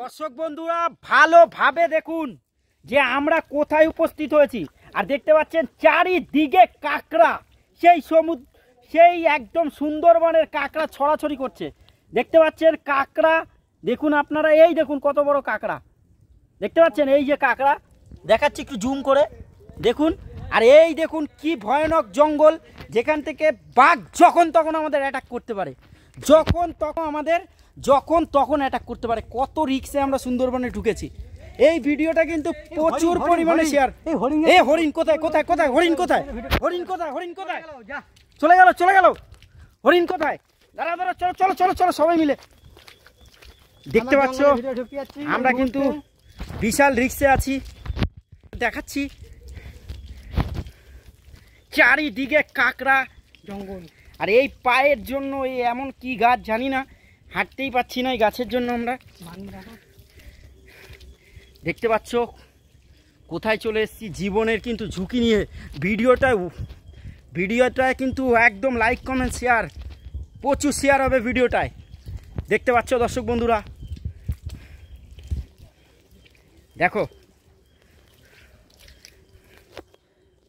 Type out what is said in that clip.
দর্শক বন্ধুরা ভালোভাবে দেখুন যে আমরা কোথায় উপস্থিত হয়েছি। আর দেখতে পাচ্ছেন চারিদিকে কাঁকড়া, সেই একদম সুন্দরবনের কাঁকড়া ছড়াছড়ি করছে। দেখতে পাচ্ছেন কাঁকড়া, দেখুন আপনারা, এই দেখুন কত বড় কাঁকড়া দেখতে পাচ্ছেন। এই যে কাঁকড়া দেখাচ্ছি একটু জুম করে দেখুন। আর এই দেখুন কি ভয়ানক জঙ্গল, যেখান থেকে বাঘ যখন তখন আমাদের অ্যাটাক করতে পারে, যখন তখন অ্যাটাক করতে পারে। কত রিস্কে আমরা সুন্দরবনে ঢুকেছি। এই ভিডিওটা কিন্তু প্রচুর পরিমাণে শেয়ার। এই হরিণ কোথায় কোথায় কোথায় হরিণ কোথায় হরিণ কোথায় হরিণ কোথায় চলে গেল হরিণ কোথায়? দাঁড়া চলো চলো চলো চলো সবাই মিলে। দেখতে পাচ্ছ আমরা কিন্তু বিশাল রিস্কে আছি, দেখাচ্ছি চারিদিকে কাঁকড়া জঙ্গল। আর এই পায়ের জন্য এই এমন কি গাছ জানি না, হাঁটতেই পাচ্ছি না এই গাছের জন্য। আমরা দেখতে পাচ্ছ কোথায় চলে এসেছি, জীবনের কিন্তু ঝুঁকি নিয়ে। ভিডিওটায় কিন্তু একদম লাইক কমেন্ট শেয়ার, প্রচুর শেয়ার হবে ভিডিওটায়। দেখতে পাচ্ছ দর্শক বন্ধুরা, দেখো